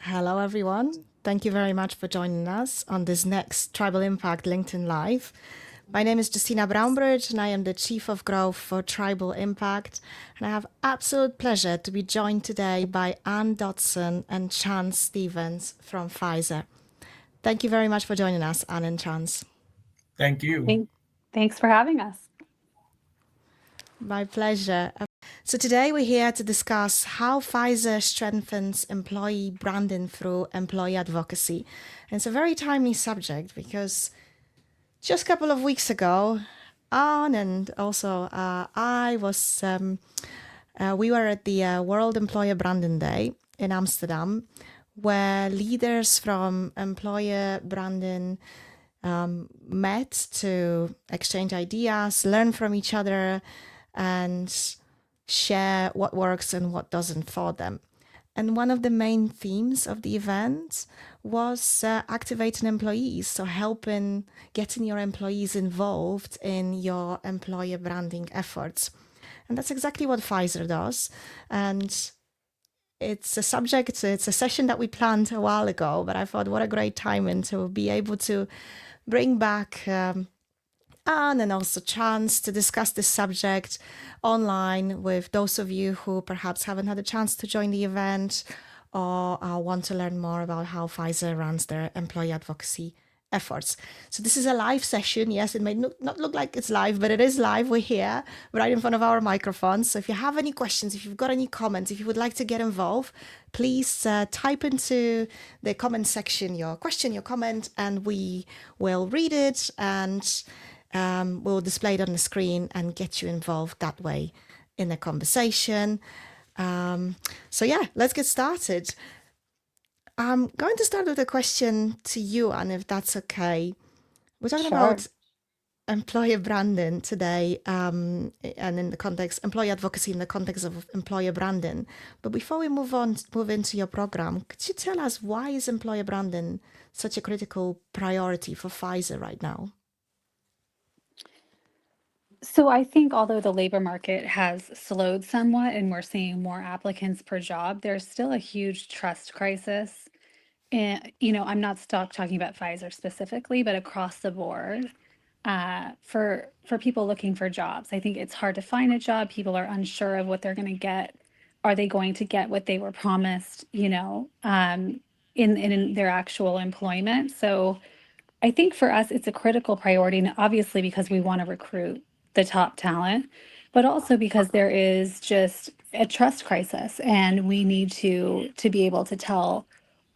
Hello, everyone. Thank you very much for joining us on this next Tribal Impact LinkedIn Live. My name is Justyna Brownbridge, and I am the Chief of Growth for Tribal Impact. And I have absolute pleasure to be joined today by Anne Dotson and Clarence Stephens from Pfizer. Thank you very much for joining us, Anne and Clarence. Thank you. Thank- Thanks for having us. My pleasure. So today we're here to discuss how Pfizer strengthens employee branding through employee advocacy. And it's a very timely subject because just a couple of weeks ago, Anne and also we were at the World Employer Branding Day in Amsterdam, where leaders from employer branding met to exchange ideas, learn from each other, and share what works and what doesn't for them. And one of the main themes of the event was activating employees, so helping getting your employees involved in your employer branding efforts. And that's exactly what Pfizer does. And it's a session that we planned a while ago, but I thought what a great timing to be able to bring back Anne and also chance to discuss this subject online with those of you who perhaps haven't had a chance to join the event or want to learn more about how Pfizer runs their employee advocacy efforts. So this is a live session. Yes, it may not look like it's live, but it is live. We're here right in front of our microphones. So if you have any questions, if you've got any comments, if you would like to get involved, please type into the comment section your question, your comment, and we will read it and we'll display it on the screen and get you involved that way in the conversation. So yeah, let's get started. I'm going to start with a question to you, Anne, if that's okay. We're talking Sure. about employer branding today, and in the context employee advocacy in the context of employer branding. But before we move into your program, could you tell us why is employer branding such a critical priority for Pfizer right now? So I think although the labor market has slowed somewhat and we're seeing more applicants per job, there's still a huge trust crisis. And, I'm not stuck talking about Pfizer specifically, but across the board, for people looking for jobs. I think it's hard to find a job. People are unsure of what they're going to get. Are they going to get what they were promised, in their actual employment? So I think for us, it's a critical priority, and obviously because we want to recruit the top talent, but also because there is just a trust crisis, and we need to be able to tell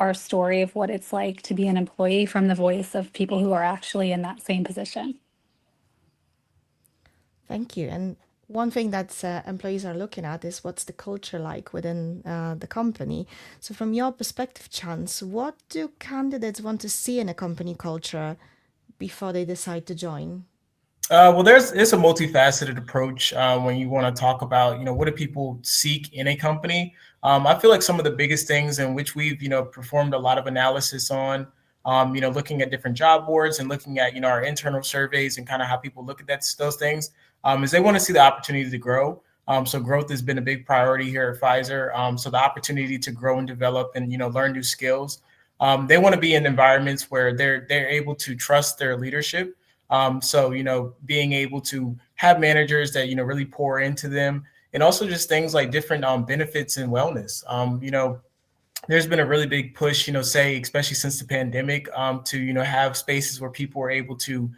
our story of what it's like to be an employee from the voice of people who are actually in that same position. Thank you. And one thing that employees are looking at is what's the culture like within the company. So, from your perspective, Chance, what do candidates want to see in a company culture before they decide to join? Well, it's a multifaceted approach when you want to talk about, what do people seek in a company. I feel like some of the biggest things in which we've, performed a lot of analysis on, looking at different job boards and looking at, our internal surveys and kind of how people look at those things, is they want to see the opportunity to grow. So growth has been a big priority here at Pfizer. So the opportunity to grow and develop and, learn new skills. They want to be in environments where they're able to trust their leadership. So, being able to have managers that, really pour into them, and also just things like different benefits and wellness. There's been a really big push, say, especially since the pandemic, to, have spaces where people are able to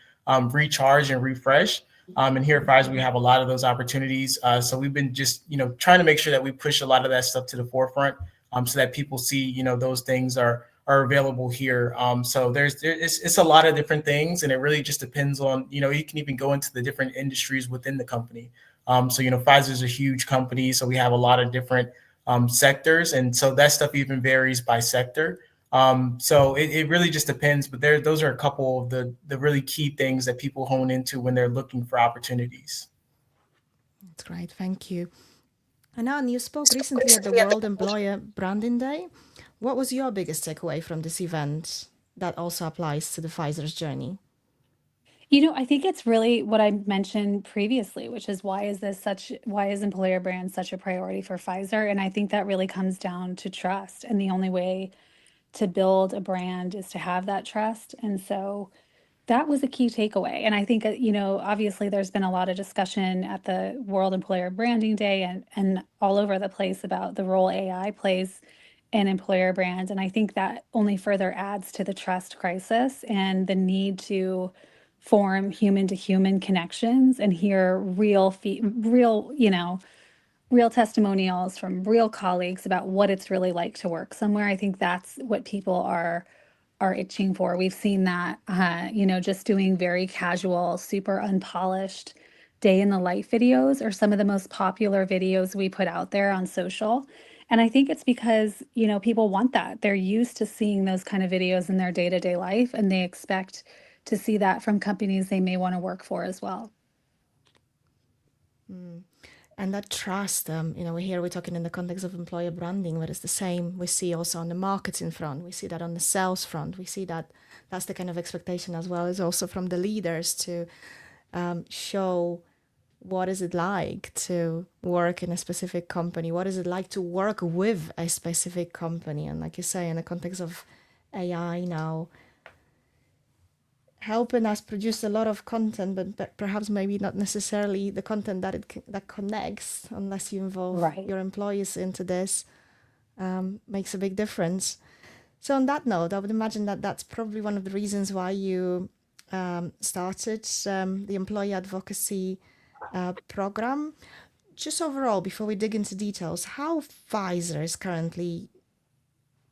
recharge and refresh. And here at Pfizer, we have a lot of those opportunities. So we've been just, trying to make sure that we push a lot of that stuff to the forefront, so that people see, those things are available here. So it's a lot of different things, and it really just depends on, you can even go into the different industries within the company. So, Pfizer's a huge company, so we have a lot of different sectors, and so that stuff even varies by sector. So it really just depends, but those are a couple of the really key things that people hone into when they're looking for opportunities. That's great. Thank you. And Anne, you spoke recently at the World Employer Branding Day. What was your biggest takeaway from this event that also applies to the Pfizer's journey? I think it's really what I mentioned previously, which is why is employer brand such a priority for Pfizer? And I think that really comes down to trust. And the only way to build a brand is to have that trust. And so that was a key takeaway. And I think, obviously there's been a lot of discussion at the World Employer Branding Day and all over the place about the role AI plays in employer brand. And I think that only further adds to the trust crisis and the need to form human to human connections and hear real testimonials from real colleagues about what it's really like to work somewhere. I think that's what people are itching for. We've seen that, just doing very casual, super unpolished day in the life videos are some of the most popular videos we put out there on social. And I think it's because, people want that. They're used to seeing those kind of videos in their day-to-day life, and they expect to see that from companies they may want to work for as well. And that trust, we're talking in the context of employer branding, but it's the same we see also on the marketing front. We see that on the sales front. We see that that's the kind of expectation as well as also from the leaders to show what is it like to work in a specific company? What is it like to work with a specific company? And like you say, in the context of AI now, helping us produce a lot of content, but perhaps maybe not necessarily the content that connects, unless you involve Right. your employees into this, makes a big difference. So on that note, I would imagine that that's probably one of the reasons why you started the employee advocacy program. Just overall, before we dig into details, how Pfizer is currently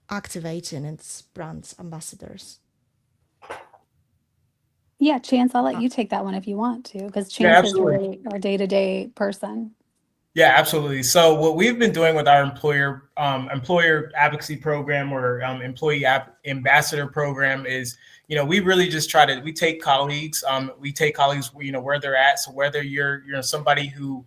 activating its brand ambassadors? Yeah, Chance, I'll let you take that one if you want to, because Yeah, Chance is absolutely. really our day-to-day person. Yeah, absolutely. So what we've been doing with our employer advocacy program or ambassador program is, we really just we take colleagues, where they're at. So whether you're, somebody who,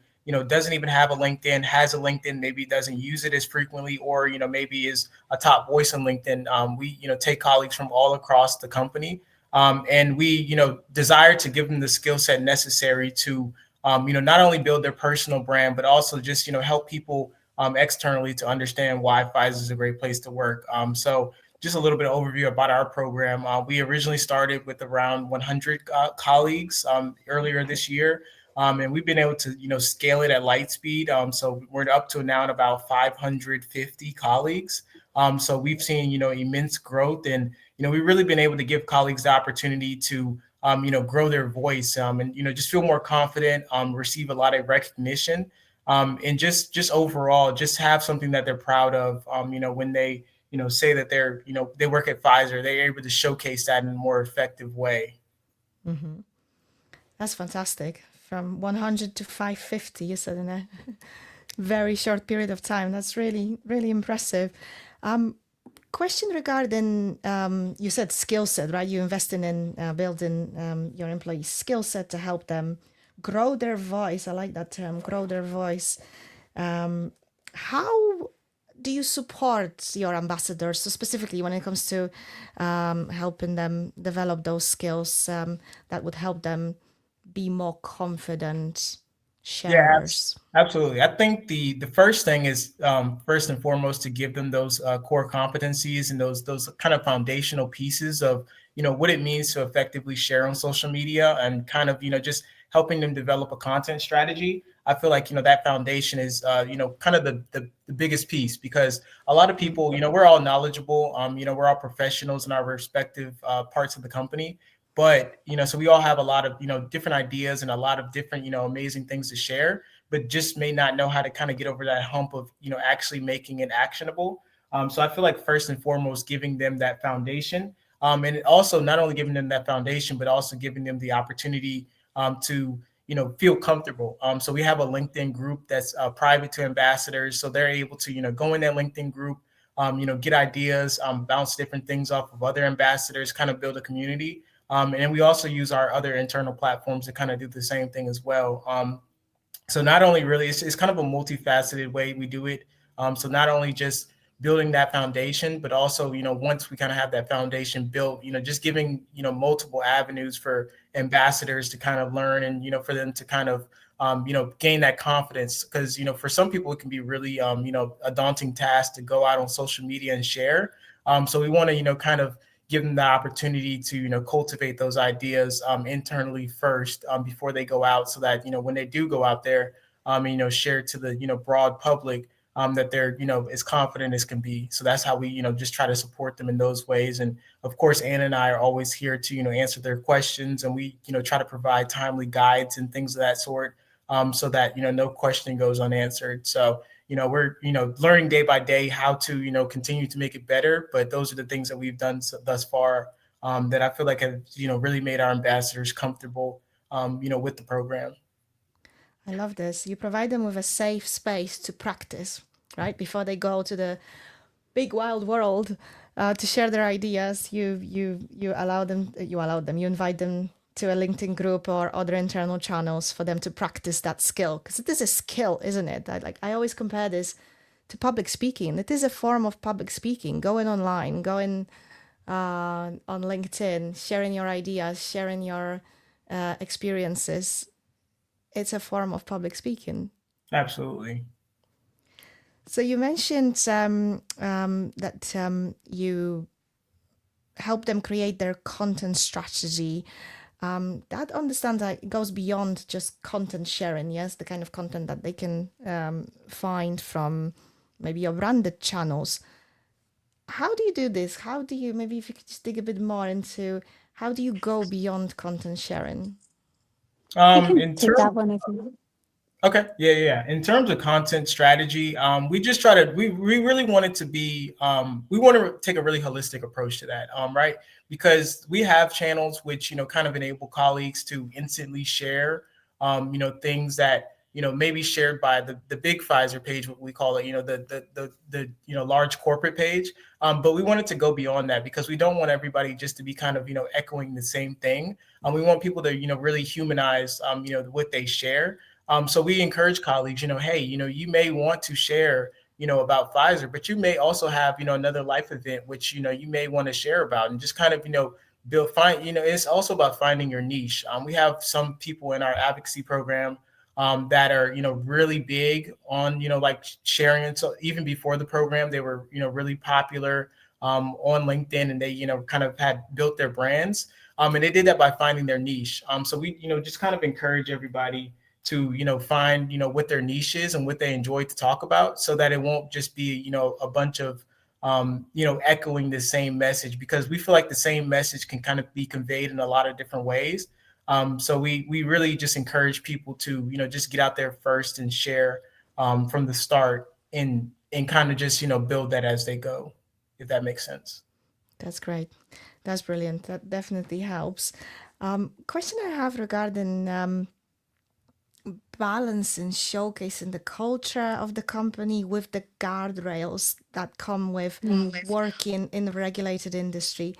doesn't even have a LinkedIn, has a LinkedIn, maybe doesn't use it as frequently, or, maybe is a top voice on LinkedIn. We, take colleagues from all across the company. And we, desire to give them the skill set necessary to not only build their personal brand, but also just, help people externally to understand why Pfizer is a great place to work. So just a little bit of overview about our program. We originally started with around 100 colleagues earlier this year. And we've been able to, scale it at light speed. So we're up to now at about 550 colleagues. So we've seen, immense growth, and, we've really been able to give colleagues the opportunity to grow their voice, and, just feel more confident, receive a lot of recognition, and just overall, just have something that they're proud of, when they, say that they're, they work at Pfizer, they're able to showcase that in a more effective way. Mm-hmm. That's fantastic. From 100 to 550, you said, in a very short period of time. That's really, really impressive. Question regarding, you said skill set, right? You invested in building your employees' skill set to help them grow their voice. I like that term, grow their voice. How do you support your ambassadors? So specifically when it comes to helping them develop those skills that would help them be more confident Yeah, sharers? absolutely. I think the first thing is, first and foremost, to give them those core competencies and those kind of foundational pieces of, what it means to effectively share on social media, and kind of, just helping them develop a content strategy. I feel like, that foundation is, kind of the biggest piece, because a lot of people, we're all knowledgeable, we're all professionals in our respective parts of the company. But, so we all have a lot of, different ideas and a lot of different, amazing things to share, but just may not know how to kind of get over that hump of, actually making it actionable. So I feel like first and foremost, giving them that foundation, and also not only giving them that foundation, but also giving them the opportunity to, feel comfortable. So we have a LinkedIn group that's private to ambassadors. So they're able to, go in that LinkedIn group, get ideas, bounce different things off of other ambassadors, kind of build a community. And we also use our other internal platforms to kind of do the same thing as well. So not only really, it's kind of a multifaceted way we do it. So not only just building that foundation, but also, once we kind of have that foundation built, just giving, multiple avenues for ambassadors to kind of learn, and, for them to kind of, gain that confidence. Because, for some people, it can be really, a daunting task to go out on social media and share. So we want to, kind of give them the opportunity to, cultivate those ideas internally first before they go out, so that, when they do go out there, share to the, broad public, that they're, as confident as can be. So that's how we, just try to support them in those ways. And of course, Anne and I are always here to, answer their questions, and we, try to provide timely guides and things of that sort, so that, no question goes unanswered. So, we're, learning day by day how to, continue to make it better. But those are the things that we've done thus far, that I feel like have, really made our ambassadors comfortable, with the program. I love this. You provide them with a safe space to practice, right? Before they go to the big wild world to share their ideas. You allow them. You allow them. You invite them to a LinkedIn group or other internal channels for them to practice that skill, because it is a skill, isn't it? I always compare this to public speaking. It is a form of public speaking. Going online, going on LinkedIn, sharing your ideas, sharing your experiences. It's a form of public speaking. Absolutely. So you mentioned that you help them create their content strategy. That understands that it goes beyond just content sharing, yes, the kind of content that they can find from maybe your branded channels. How do you do this? How do you, maybe if you could just dig a bit more into how do you go beyond content sharing? I can In take terms that one if you. Okay. Yeah. In terms of content strategy, we just try to, we really want it to be, we want to take a really holistic approach to that, right? Because we have channels which, kind of enable colleagues to instantly share, things that, may be shared by the big Pfizer page, what we call it, the large corporate page. But we wanted to go beyond that, because we don't want everybody just to be kind of, echoing the same thing. We want people to, really humanize, what they share. So we encourage colleagues, hey, you may want to share, about Pfizer, but you may also have, another life event, which, you may want to share about, and just kind of, it's also about finding your niche. We have some people in our advocacy program that are, really big on, like sharing. And so even before the program, they were, really popular on LinkedIn, and they, kind of had built their brands. And they did that by finding their niche. So we, just kind of encourage everybody to, find, what their niche is and what they enjoy to talk about, so that it won't just be, a bunch of, echoing the same message, because we feel like the same message can kind of be conveyed in a lot of different ways. So we really just encourage people to, just get out there first and share from the start, and kind of just, build that as they go, if that makes sense. That's great. That's brilliant. That definitely helps. Question I have regarding balance and showcasing the culture of the company with the guardrails that come with working in a regulated industry.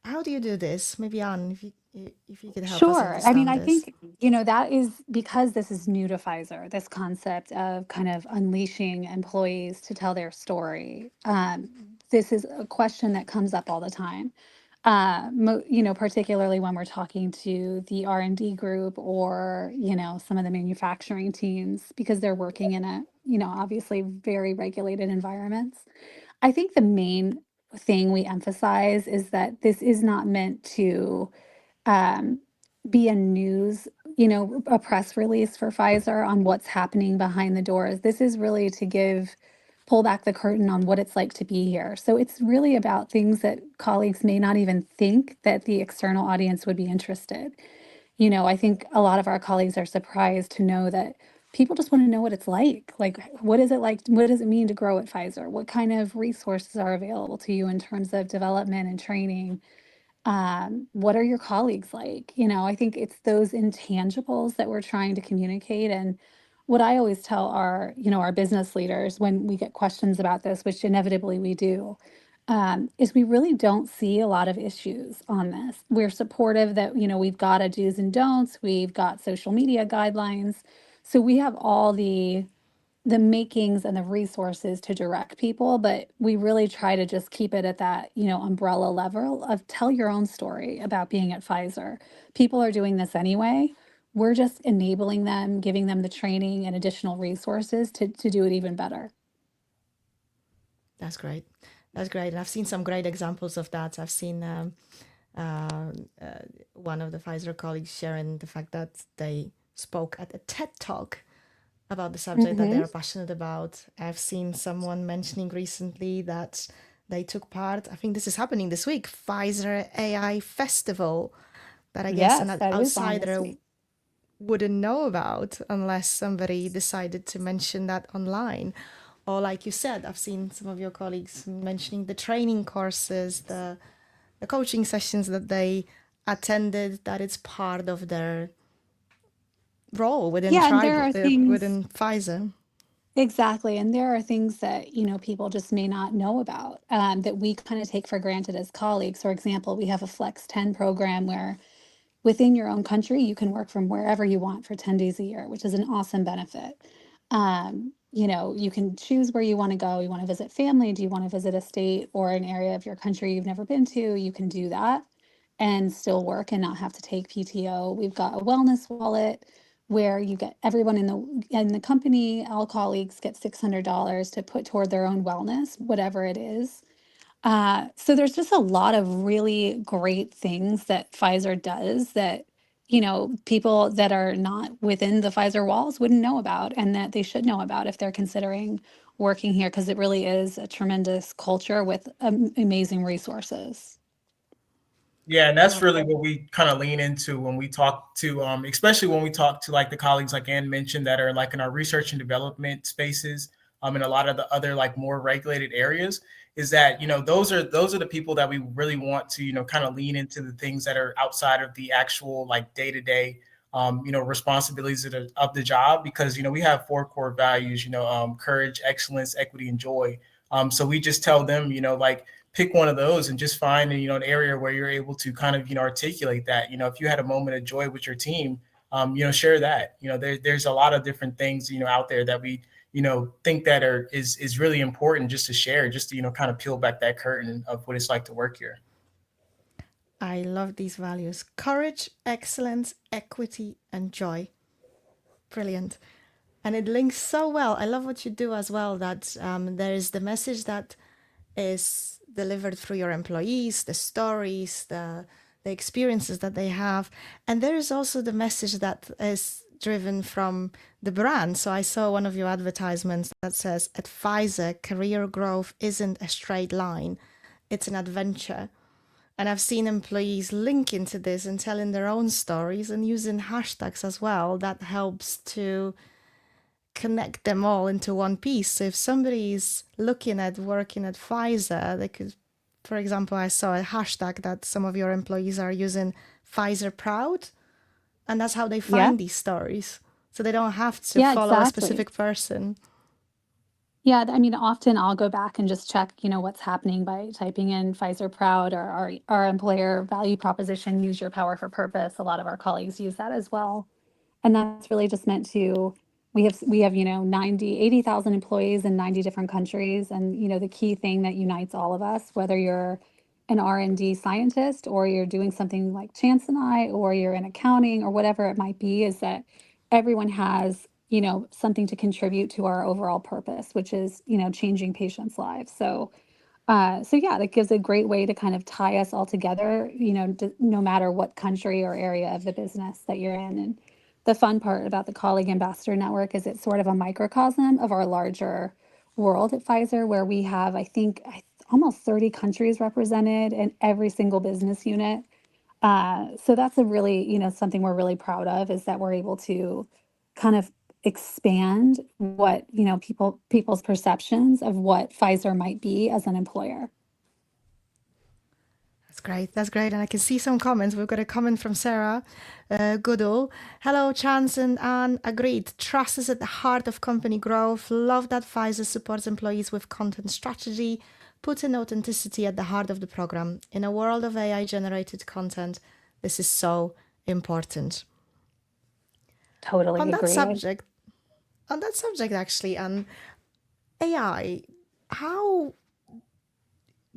How do you do this? Maybe Anne, if you could help us Sure. I mean, understand I this. think, that is because this is new to Pfizer, this concept of kind of unleashing employees to tell their story. This is a question that comes up all the time. Particularly when we're talking to the R&D group, or, some of the manufacturing teams, because they're working in a, obviously very regulated environments. I think the main thing we emphasize is that this is not meant to um, be a news, a press release for Pfizer on what's happening behind the doors. This is really to pull back the curtain on what it's like to be here. So it's really about things that colleagues may not even think that the external audience would be interested. I think a lot of our colleagues are surprised to know that people just want to know what it's like. Like, what is it like? What does it mean to grow at Pfizer? What kind of resources are available to you in terms of development and training? What are your colleagues like? I think it's those intangibles that we're trying to communicate. And what I always tell our business leaders when we get questions about this, which inevitably we do, is we really don't see a lot of issues on this. We're supportive that, we've got a do's and don'ts, we've got social media guidelines. So we have all the makings and the resources to direct people, but we really try to just keep it at that, umbrella level of tell your own story about being at Pfizer. People are doing this anyway. We're just enabling them, giving them the training and additional resources to do it even better. That's great. That's great. And I've seen some great examples of that. I've seen uh, one of the Pfizer colleagues sharing the fact that they spoke at a TED Talk about the subject that they Hmm. are passionate about. I've seen someone mentioning recently that they took part, I think this is happening this week, Pfizer AI Festival, that I guess Yes, an that is on this outsider week. wouldn't know about unless somebody decided to mention that online. Or like you said, I've seen some of your colleagues mentioning the training courses, the coaching sessions that they attended, that it's part of their role within Yeah, and there are things within Pfizer. exactly, and there are things that, people just may not know about, that we kind of take for granted as colleagues. For example, we have a Flex 10 program where within your own country, you can work from wherever you want for 10 days a year, which is an awesome benefit. You can choose where you want to go. You want to visit family? Do you want to visit a state or an area of your country you've never been to? You can do that and still work and not have to take PTO. We've got a wellness wallet where you get everyone in the company, all colleagues get $600 to put toward their own wellness, whatever it is. So there's just a lot of really great things that Pfizer does that, people that are not within the Pfizer walls wouldn't know about and that they should know about if they're considering working here, because it really is a tremendous culture with amazing resources. Yeah, and I that's love really what we kind of lean into when we talk to, especially when we talk to like the colleagues like Anne mentioned that are like in our research and development spaces, and a lot of the other like more regulated areas, is that those are the people that we really want to kind of lean into the things that are outside of the actual like day to day, responsibilities of the job, because we have four core values, courage, excellence, equity, and joy. So we just tell them, like pick one of those and just find an area where you're able to kind of articulate that. If you had a moment of joy with your team, share that. There's a lot of different things out there that we think that is really important just to share, just to kind of peel back that curtain of what it's like to work here. I love these values: courage, excellence, equity, and joy. Brilliant. And it links so well. I love what you do as well, that there is the message that is delivered through your employees, the stories, the experiences that they have. And there is also the message that is driven from the brand. So I saw one of your advertisements that says, at Pfizer, career growth isn't a straight line, it's an adventure. And I've seen employees link into this and telling their own stories and using hashtags as well. That helps to connect them all into one piece. So if somebody is looking at working at Pfizer, they could, for example, I saw a hashtag that some of your employees are using, Pfizer Proud, and that's how they Yeah. find these stories. So they don't have to Yeah, follow a exactly. specific person. Yeah, I mean, often I'll go back and just check, what's happening by typing in Pfizer Proud or our employer value proposition, use your power for purpose. A lot of our colleagues use that as well. And that's really just meant to, we have 80,000 employees in 90 different countries. And, the key thing that unites all of us, whether you're an R&D scientist or you're doing something like Chance and I, or you're in accounting or whatever it might be, is that everyone has, something to contribute to our overall purpose, which is, changing patients' lives. So yeah, that gives a great way to kind of tie us all together, no matter what country or area of the business that you're in. And the fun part about the Colleague Ambassador Network is it's sort of a microcosm of our larger world at Pfizer, where we have, I think, almost 30 countries represented in every single business unit. So that's a really, something we're really proud of, is that we're able to kind of expand what, people's perceptions of what Pfizer might be as an employer. That's great. That's great. And I can see some comments. We've got a comment from Sarah Goodall. Hello, Chance and Anne. Agreed. Trust is at the heart of company growth. Love that Pfizer supports employees with content strategy, putting authenticity at the heart of the program. In a world of AI generated content, this is so important. Totally On that agree. subject, actually, AI, how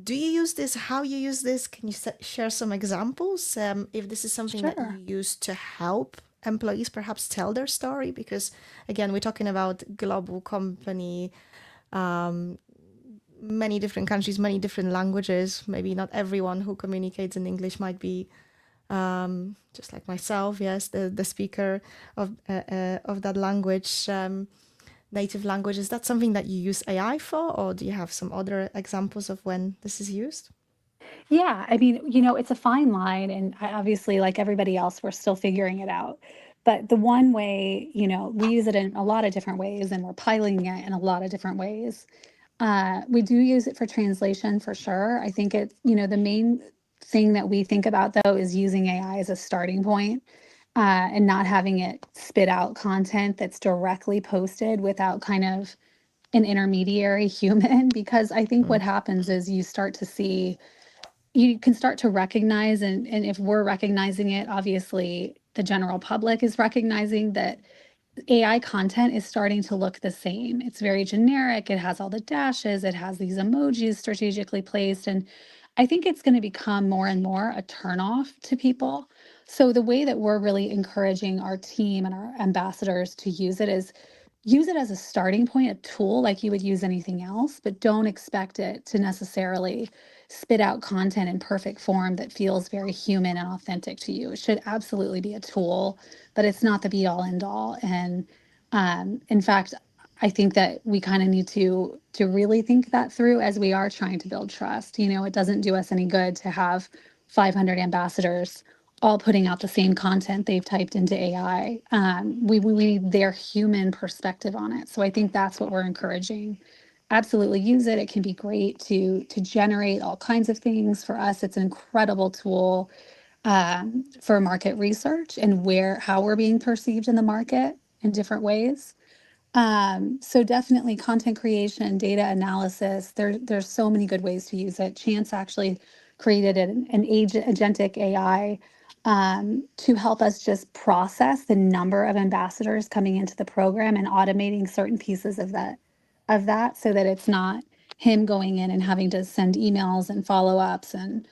do you use this? How you use this? Can you share some examples? If this is something that you Sure. use to help employees perhaps tell their story, because again, we're talking about global company, many different countries, many different languages. Maybe not everyone who communicates in English might be just like myself, yes, the speaker of that language, native language. Is that something that you use AI for, or do you have some other examples of when this is used? Yeah, I mean, it's a fine line, and obviously, like everybody else, we're still figuring it out. But the one way, we use it in a lot of different ways, and we're piloting it in a lot of different ways. We do use it for translation for sure. I think it's, the main thing that we think about though is using AI as a starting point, and not having it spit out content that's directly posted without kind of an intermediary human. Because I think what happens is you can start to recognize, and if we're recognizing it, obviously the general public is recognizing that AI content is starting to look the same. It's very generic. It has all the dashes, it has these emojis strategically placed. And I think it's going to become more and more a turnoff to people. So, the way that we're really encouraging our team and our ambassadors to use it is use it as a starting point, a tool like you would use anything else, but don't expect it to necessarily spit out content in perfect form that feels very human and authentic to you. It should absolutely be a tool, but it's not the be all end all. And in fact, I think that we kind of need to really think that through as we are trying to build trust. It doesn't do us any good to have 500 ambassadors all putting out the same content they've typed into AI. We need their human perspective on it. So I think that's what we're encouraging. Absolutely use it. It can be great to generate all kinds of things. For us, it's an incredible tool for market research and how we're being perceived in the market in different ways. So definitely content creation, data analysis. There's so many good ways to use it. Chance actually created an agentic AI to help us just process the number of ambassadors coming into the program and automating certain pieces of that so that it's not him going in and having to send emails and follow-ups and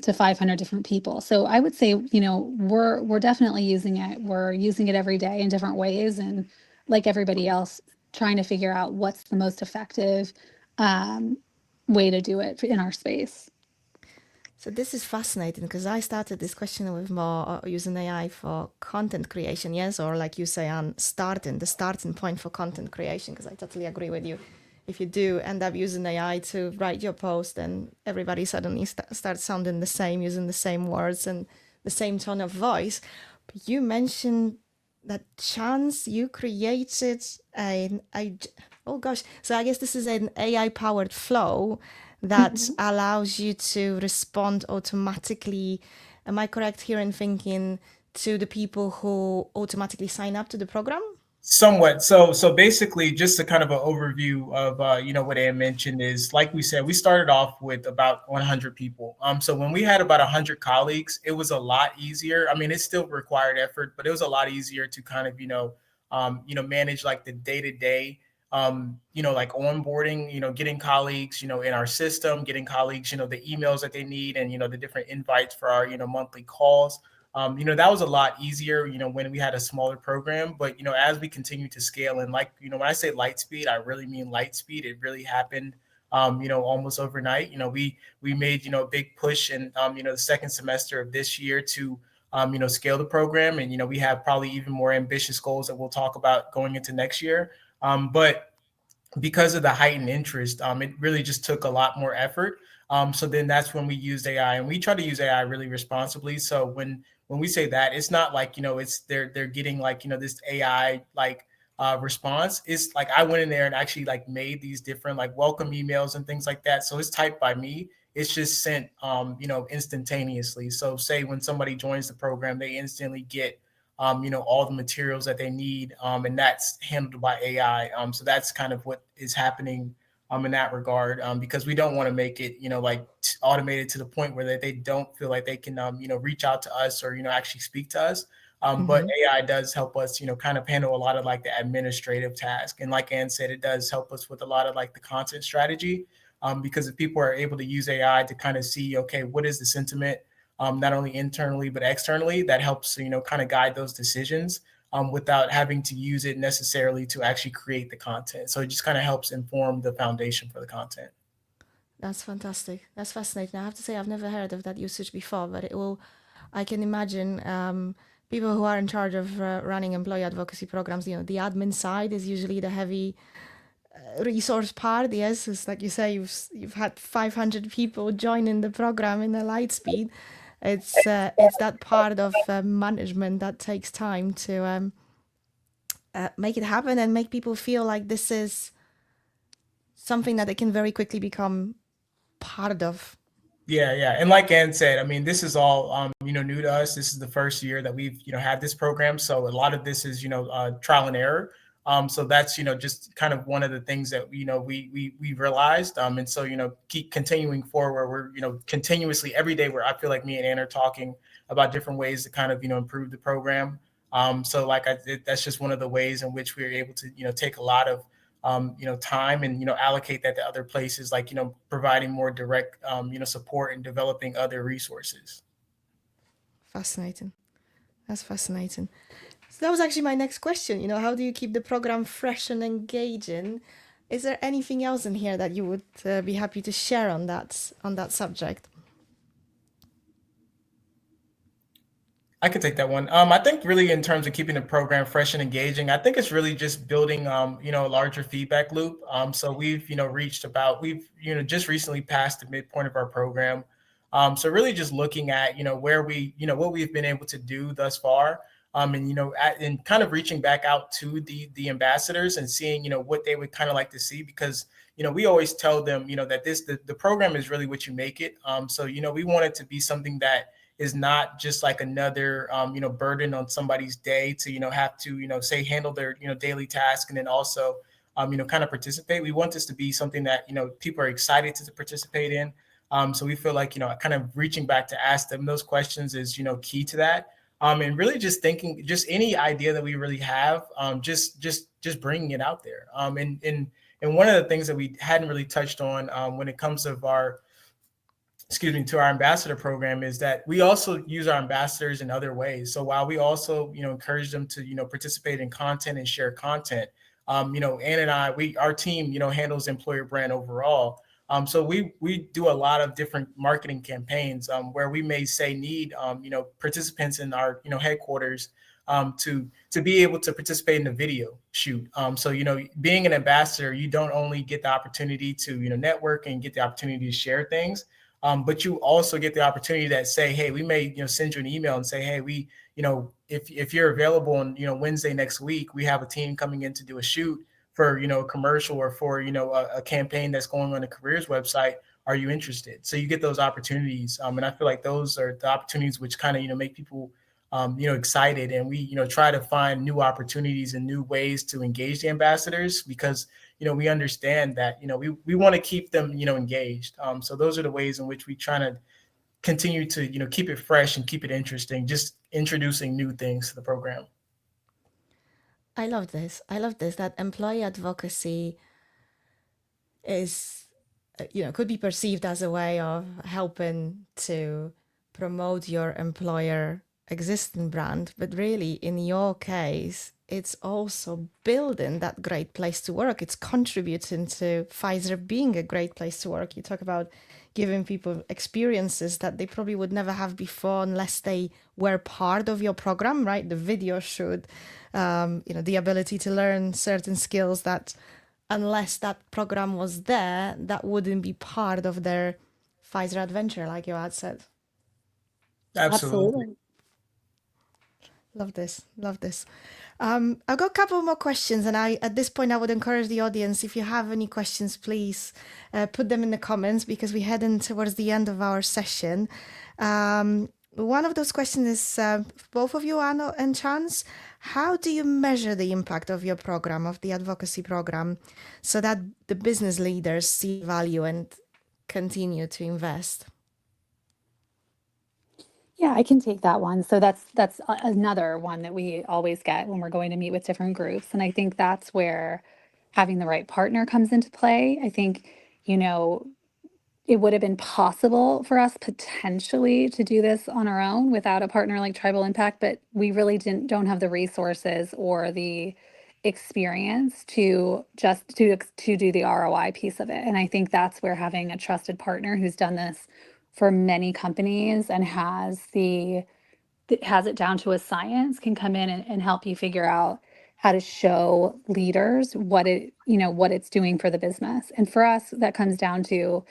to 500 different people. So I would say, we're definitely using it. We're using it every day in different ways, and like everybody else, trying to figure out what's the most effective way to do it in our space. So this is fascinating because I started this question with more using AI for content creation, yes, or like you say, on the starting point for content creation, because I totally agree with you. If you do end up using AI to write your post, then everybody suddenly starts sounding the same, using the same words and the same tone of voice. But you mentioned that Chance, you created oh gosh, so I guess this is an AI powered flow that allows you to respond automatically. Am I correct here in thinking to the people who automatically sign up to the program? Somewhat. So basically, just a kind of an overview of what Anne mentioned is, like we said, we started off with about 100 people. So when we had about 100 colleagues, it was a lot easier. I mean, it still required effort, but it was a lot easier to kind of manage like the day to day, like onboarding, getting colleagues, in our system, getting colleagues, the emails that they need, and the different invites for our monthly calls. That was a lot easier, when we had a smaller program. But, as we continue to scale, and like, when I say light speed, I really mean light speed. It really happened, almost overnight. We made, a big push in, the second semester of this year to, scale the program. And, we have probably even more ambitious goals that we'll talk about going into next year. But because of the heightened interest, it really just took a lot more effort. So then that's when we used AI, and we try to use AI really responsibly. So when we say that, it's not like, it's they're getting like, this AI like response. It's like I went in there and actually like made these different like welcome emails and things like that. So it's typed by me. It's just sent instantaneously. So say when somebody joins the program, they instantly get all the materials that they need, and that's handled by AI. So that's kind of what is happening in that regard, because we don't want to make it, like automated to the point where they don't feel like they can, reach out to us or, actually speak to us. But AI does help us, kind of handle a lot of like the administrative task. And like Anne said, it does help us with a lot of like the content strategy, because if people are able to use AI to kind of see, okay, what is the sentiment, not only internally, but externally, that helps, kind of guide those decisions, without having to use it necessarily to actually create the content. So it just kind of helps inform the foundation for the content. That's fantastic. That's fascinating. I have to say, I've never heard of that usage before, but it will. I can imagine people who are in charge of running employee advocacy programs. You know, the admin side is usually the heavy resource part. Yes, it's like you say, you've had 500 people joining the program in a light speed. It's that part of management that takes time to make it happen and make people feel like this is something that they can very quickly become part of. Yeah, yeah. And like Ann said, I mean, this is all new to us. This is the first year that we've, had this program. So a lot of this is, trial and error. So that's, just kind of one of the things that, we realized. And so, keep continuing forward. We're, continuously every day where I feel like me and Ann are talking about different ways to kind of, improve the program. So like that's just one of the ways in which we're able to, take a lot of time and, allocate that to other places, like, providing more direct, support and developing other resources. Fascinating. That's fascinating. So that was actually my next question. How do you keep the program fresh and engaging? Is there anything else in here that you would be happy to share on that subject? I could take that one. I think really in terms of keeping the program fresh and engaging, I think it's really just building, a larger feedback loop. So we've, just recently passed the midpoint of our program. So really just looking at, where we, what we've been able to do thus far. And, and kind of reaching back out to the ambassadors and seeing, what they would kind of like to see, because, we always tell them, that the program is really what you make it. So, we want it to be something that is not just like another, burden on somebody's day to, have to, say handle their, daily task and then also, kind of participate. We want this to be something that, people are excited to participate in. So we feel like, kind of reaching back to ask them those questions is, key to that. And really just thinking, just any idea that we really have, just bringing it out there. And one of the things that we hadn't really touched on when it comes to to our ambassador program is that we also use our ambassadors in other ways. So while we also, encourage them to, participate in content and share content, Ann and our team, handles employer brand overall. So we do a lot of different marketing campaigns where we may say need, participants in our, headquarters to be able to participate in the video shoot. So, being an ambassador, you don't only get the opportunity to, network and get the opportunity to share things, but you also get the opportunity that say, hey, we may, send you an email and say, hey, we, if you're available on, Wednesday next week, we have a team coming in to do a shoot for, a commercial or for, a campaign that's going on the careers website. Are you interested? So you get those opportunities. And I feel like those are the opportunities which kind of, make people, excited. And we, try to find new opportunities and new ways to engage the ambassadors because, we understand that, we want to keep them, engaged. So those are the ways in which we try to continue to, keep it fresh and keep it interesting, just introducing new things to the program. I love this. That employee advocacy is, could be perceived as a way of helping to promote your employer existing brand, but really in your case, it's also building that great place to work. It's contributing to Pfizer being a great place to work. You talk about giving people experiences that they probably would never have before unless they were part of your program, right? The video shoot, the ability to learn certain skills that unless that program was there, that wouldn't be part of their Pfizer adventure, like you had said. Absolutely. Love this. I've got a couple more questions, and at this point I would encourage the audience, if you have any questions, please put them in the comments because we're heading towards the end of our session. One of those questions is both of you, Anne and Chance. How do you measure the impact of your program, of the advocacy program, so that the business leaders see value and continue to invest? Yeah, I can take that one. So that's another one that we always get when we're going to meet with different groups. And I think that's where having the right partner comes into play. I think, it would have been possible for us potentially to do this on our own without a partner like Tribal Impact, but we really don't have the resources or the experience to do the ROI piece of it. And I think that's where having a trusted partner who's done this for many companies and has it down to a science can come in and help you figure out how to show leaders what it's doing for the business. And for us, that comes down to,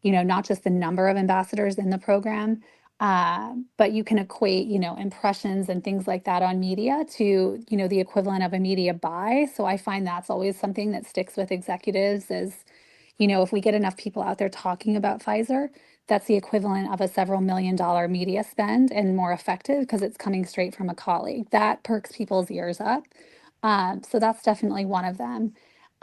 not just the number of ambassadors in the program, but you can equate, impressions and things like that on media to, the equivalent of a media buy. So I find that's always something that sticks with executives is, if we get enough people out there talking about Pfizer, that's the equivalent of a several $1 million media spend and more effective because it's coming straight from a colleague. That perks people's ears up. So that's definitely one of them.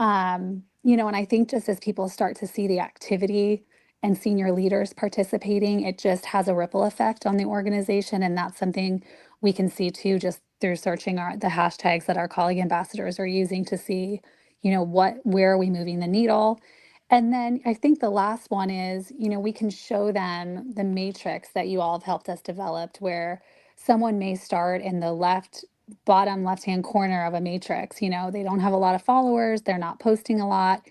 And I think just as people start to see the activity and senior leaders participating, it just has a ripple effect on the organization. And that's something we can see too, just through searching the hashtags that our colleague ambassadors are using to see, where are we moving the needle. And then I think the last one is, we can show them the matrix that you all have helped us develop, where someone may start in the bottom left-hand corner of a matrix. They don't have a lot of followers, they're not posting a lot.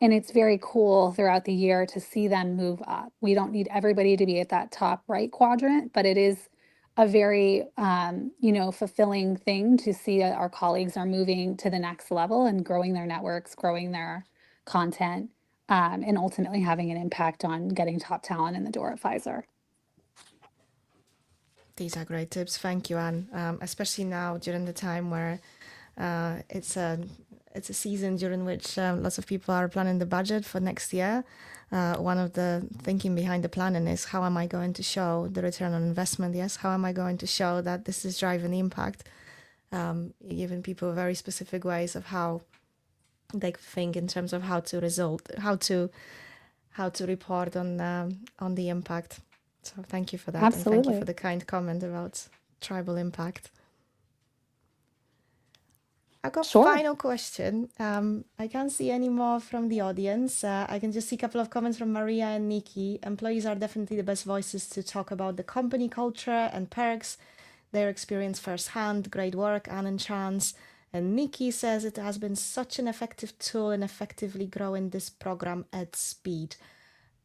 And it's very cool throughout the year to see them move up. We don't need everybody to be at that top right quadrant, but it is a very, fulfilling thing to see our colleagues are moving to the next level and growing their networks, growing their content, and ultimately having an impact on getting top talent in the door at Pfizer. These are great tips. Thank you, Anne. Especially now during the time where it's a season during which lots of people are planning the budget for next year. One of the thinking behind the planning is how am I going to show the return on investment? Yes, how am I going to show that this is driving impact? Giving people very specific ways of how they think in terms of how to report on the impact. So thank you for that. Absolutely. And thank you for the kind comment about tribal impact. I got Sure. final question. I can't see any more from the audience. I can just see a couple of comments from Maria and Nikki. Employees are definitely the best voices to talk about the company culture and perks, their experience firsthand. Great work, Anne and Chance. And Nikki says it has been such an effective tool in effectively growing this program at speed.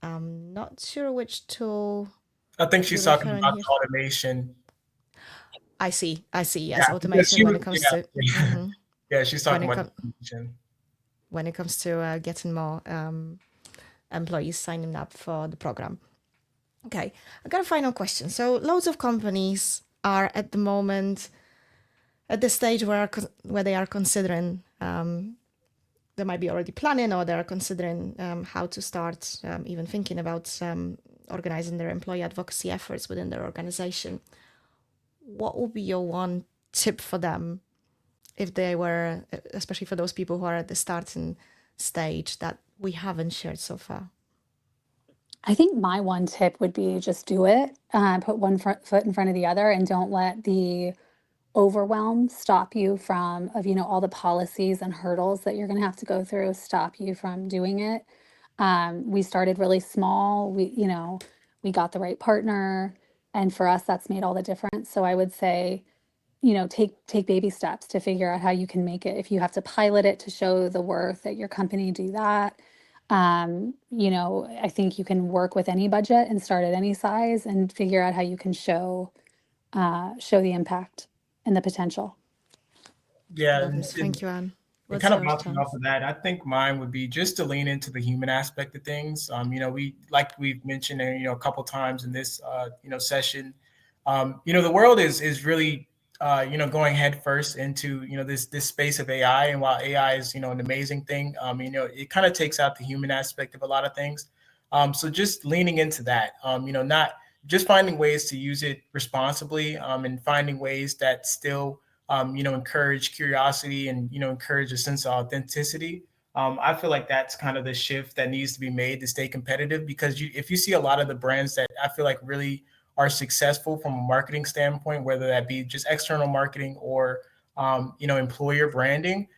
I'm not sure which tool. I think she's you're talking referring about here. automation. I see. Yes, Yeah, automation when it comes to. yeah. Yeah, she's talking about automation. When it comes to getting more employees signing up for the program. Okay, I got a final question. So loads of companies are at the moment at the stage where they are considering, they might be already planning or they're considering how to start even thinking about organizing their employee advocacy efforts within their organization. What would be your one tip for them if they were, especially for those people who are at the starting stage that we haven't shared so far? I think my one tip would be just do it, put one foot in front of the other, and don't let the overwhelm stop you from, all the policies and hurdles that you're going to have to go through, stop you from doing it. We started really small. We got the right partner, and for us, that's made all the difference. So I would say, take baby steps to figure out how you can make it. If you have to pilot it to show the worth at your company, do that. I think you can work with any budget and start at any size and figure out how you can show the impact and the potential. Yeah, Thank you, Anne. And kind of bouncing off of that, I think mine would be just to lean into the human aspect of things. We've mentioned, a couple times in this, session, the world is really, going head first into, this space of AI. And while AI is, an amazing thing, it kind of takes out the human aspect of a lot of things. So just leaning into that, not just finding ways to use it responsibly, and finding ways that still encourage curiosity and, encourage a sense of authenticity. I feel like that's kind of the shift that needs to be made to stay competitive, because if you see a lot of the brands that I feel like really are successful from a marketing standpoint, whether that be just external marketing or, employer branding,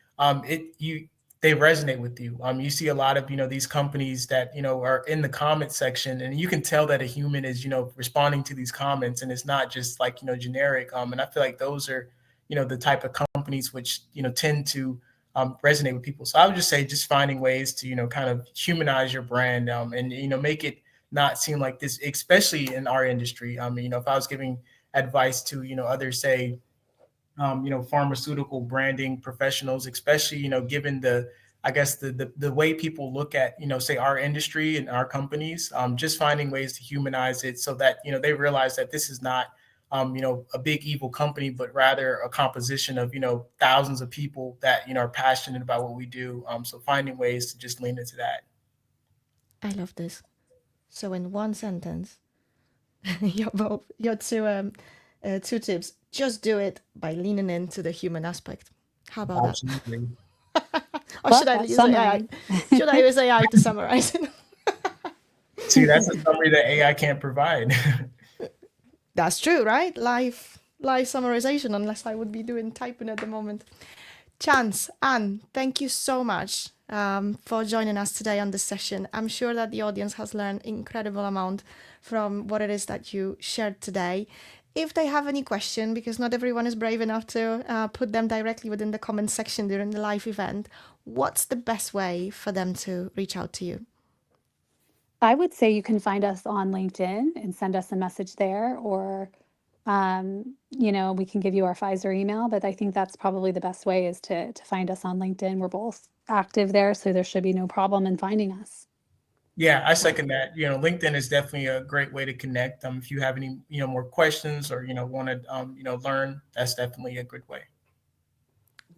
they resonate with you. You see a lot of, these companies that, are in the comment section, and you can tell that a human is, responding to these comments, and it's not just like, generic. And I feel like those are, the type of companies which, tend to, resonate with people. So I would just say just finding ways to, kind of humanize your brand, and, make it not seem like this, especially in our industry. If I was giving advice to, others, say, pharmaceutical branding professionals, especially, given I guess the way people look at, say our industry and our companies, just finding ways to humanize it so that, they realize that this is not, a big evil company, but rather a composition of, thousands of people that, are passionate about what we do. So finding ways to just lean into that. I love this. So in one sentence, your two tips. Just do it by leaning into the human aspect. How about that? Absolutely. Or Love should I that use AI? summary. Should I use AI to summarize it? See, that's a summary that AI can't provide. That's true, right? Live summarization, unless I would be doing typing at the moment. Chance, Anne, thank you so much for joining us today on this session. I'm sure that the audience has learned incredible amount from what it is that you shared today. If they have any question, because not everyone is brave enough to put them directly within the comment section during the live event, what's the best way for them to reach out to you? I would say you can find us on LinkedIn and send us a message there, or we can give you our Pfizer email, but I think that's probably the best way is to find us on LinkedIn. We're both active there, so there should be no problem in finding us. Yeah, I second that. LinkedIn is definitely a great way to connect. If you have any, more questions or, want to, learn, that's definitely a good way.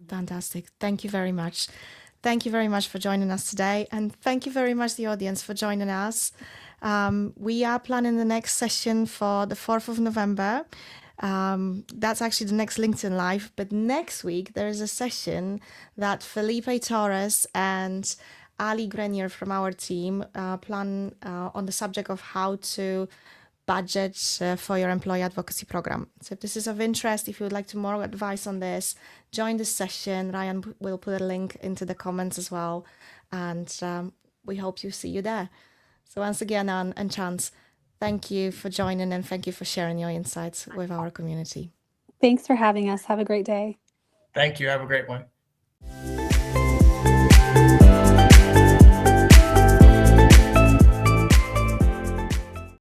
Fantastic. Thank you very much. Thank you very much for joining us today. And thank you very much, the audience, for joining us. We are planning the next session for the 4th of November. That's actually the next LinkedIn Live. But next week, there is a session that Felipe Torres and Ali Grenier from our team plan on the subject of how to budget for your employee advocacy program. So if this is of interest, if you would like to more advice on this, join this session. Ryan will put a link into the comments as well. And we hope to see you there. So once again, Anne and Chance, thank you for joining and thank you for sharing your insights with our community. Thanks for having us. Have a great day. Thank you. Have a great one.